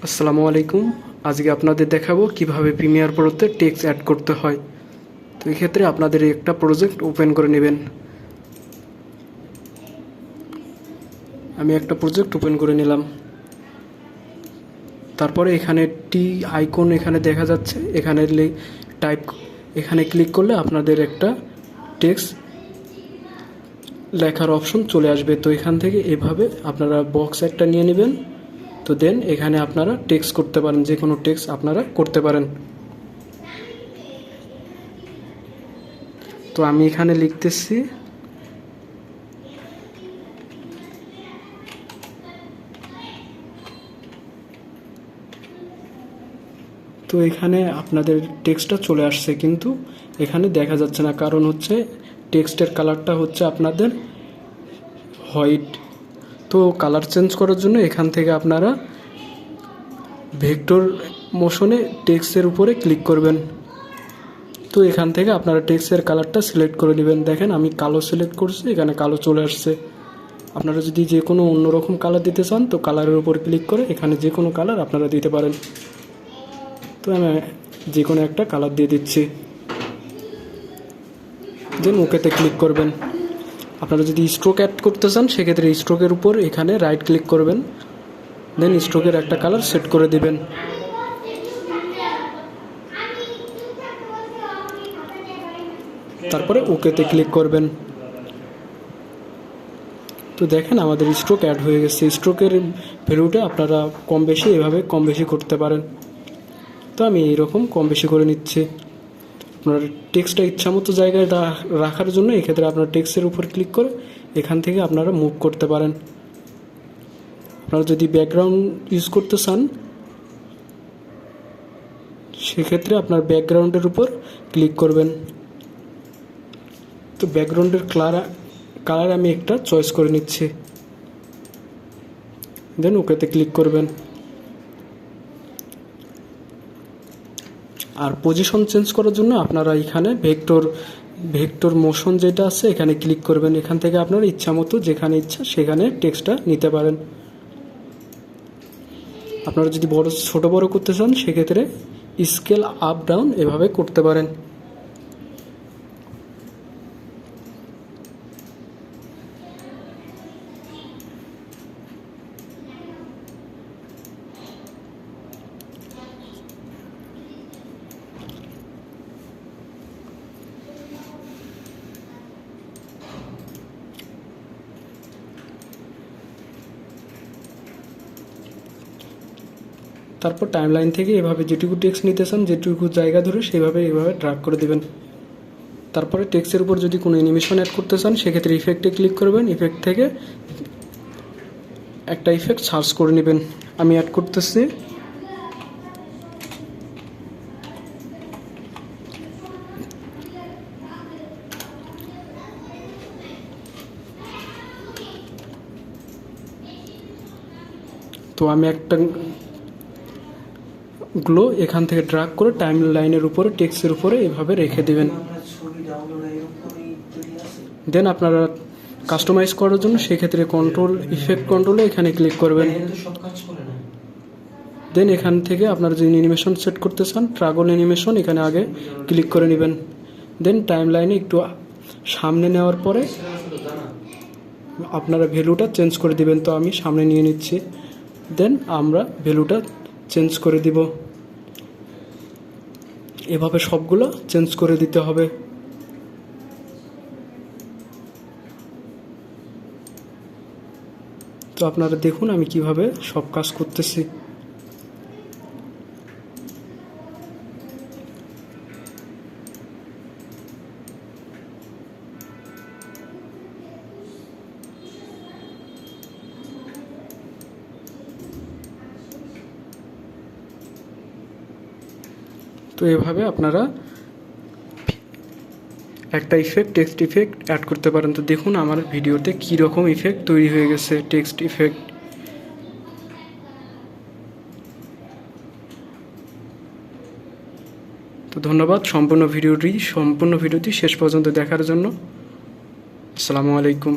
আসসালামু আলাইকুম। আজকে আপনাদের দেখাবো কিভাবে প্রিমিয়ার প্রোতে টেক্সট অ্যাড করতে হয়। তো এই ক্ষেত্রে আপনাদের একটা প্রজেক্ট ওপেন করে নেবেন। আমি একটা প্রজেক্ট ওপেন করে নিলাম। তারপরে এখানে টি আইকন এখানে দেখা যাচ্ছে, এখানে টাইপ এখানে ক্লিক করলে আপনাদের একটা টেক্সট লেখার অপশন চলে আসবে। তো এখান থেকে এভাবে আপনারা বক্স একটা নিয়ে নেবেন। তো দেন এখানে আপনারা টেক্সট করতে পারেন, যে কোনো টেক্সট আপনারা করতে পারেন। তো আমি এখানে লিখতেছি তো এখানে আপনাদের টেক্সটটা চলে আসছে, কিন্তু এখানে দেখা যাচ্ছে না, কারণ হচ্ছে টেক্সটের কালারটা হচ্ছে আপনাদের হোয়াইট। তো কালার চেঞ্জ করার জন্য এখান থেকে আপনারা ভেক্টর মোশনে টেক্সটের উপরে ক্লিক করবেন। তো এখান থেকে আপনারা টেক্সটের কালারটা সিলেক্ট করে নেবেন। দেখেন আমি কালো সিলেক্ট করছি, এখানে কালো চলে আসছে। আপনারা যদি যে কোনো অন্যরকম কালার দিতে চান তো কালারের উপর ক্লিক করে এখানে যে কোনো কালার আপনারা দিতে পারেন। তো আমি যে কোনো একটা কালার দিয়ে দিচ্ছি, দেন ওকেতে ক্লিক করবেন। আপনারা যদি স্ট্রোক অ্যাড করতে চান সেক্ষেত্রে স্ট্রোকের উপর এখানে রাইট ক্লিক করবেন, দেন স্ট্রোকের একটা কালার সেট করে দিবেন। তারপরে ওকেতে ক্লিক করবেন। তো দেখেন আমাদের স্ট্রোক অ্যাড হয়ে গেছে। স্ট্রোকের ভ্যালুটা আপনারা কম বেশি এভাবে কম বেশি করতে পারেন। তো আমি এইরকম কম বেশি করে নিচ্ছি। আপনার টেক্সটটা ইচ্ছামতো জায়গায় রাখার জন্য এক্ষেত্রে আপনার টেক্সটের উপর ক্লিক করে এখান থেকে আপনারা মুভ করতে পারেন। আপনারা যদি ব্যাকগ্রাউন্ড ইউজ করতে চান সেক্ষেত্রে আপনার ব্যাকগ্রাউন্ডের উপর ক্লিক করবেন। তো ব্যাকগ্রাউন্ডের কালার আমি একটা চয়েস করে নিচ্ছি, দেন ওকেতে ক্লিক করবেন। আর পজিশন চেঞ্জ করার জন্য আপনারা এখানে ভেক্টর মোশন যেটা আছে এখানে ক্লিক করবেন। এখান থেকে আপনার ইচ্ছা মতো যেখানে ইচ্ছা সেখানে টেক্সটটা নিতে পারেন। আপনারা যদি ছোট বড় করতে চান সেক্ষেত্রে স্কেল আপ ডাউন এভাবে করতে পারেন। তারপর টাইমলাইন থেকে এভাবে যেটুকু টেক্সট নিতে চান যেটুকু জায়গা ধরে সেভাবে এভাবে ড্র্যাগ করে দেবেন। তারপরে টেক্সটের উপর যদি কোনো অ্যানিমেশন অ্যাড করতে চান সেক্ষেত্রে ইফেক্টে ক্লিক করবেন। ইফেক্ট থেকে একটা ইফেক্ট সার্চ করে নেবেন। আমি অ্যাড করতেছি। তো আমি একটা গ্লো এখান থেকে ড্র্যাগ করে টাইম লাইনের উপরে টেক্সটের উপরে এভাবে রেখে দেবেন। দেন আপনারা কাস্টমাইজ করার জন্য সেক্ষেত্রে ইফেক্ট কন্ট্রোলে এখানে ক্লিক করবেন। দেন এখান থেকে আপনারা যদি অ্যানিমেশন সেট করতে চান ড্রাগন অ্যানিমেশন এখানে আগে ক্লিক করে নেবেন। দেন টাইম লাইনে একটু সামনে নেওয়ার পরে আপনারা ভ্যালুটা চেঞ্জ করে দিবেন। তো আমি সামনে নিয়ে নিচ্ছি, দেন আমরা ভ্যালুটা চেঞ্জ করে দিব। এভাবে সবগুলো চেঞ্জ করে দিতে হবে। তো আপনারা দেখুন আমি কিভাবে সব কাজ করতেছি। তো এভাবে আপনারা একটা টেক্সট ইফেক্ট অ্যাড করতে পারেন। তো দেখুন আমার ভিডিওতে কী রকম ইফেক্ট তৈরি হয়ে গেছে, টেক্সট ইফেক্ট। তো ধন্যবাদ সম্পূর্ণ ভিডিওটি শেষ পর্যন্ত দেখার জন্য। আসসালামু আলাইকুম।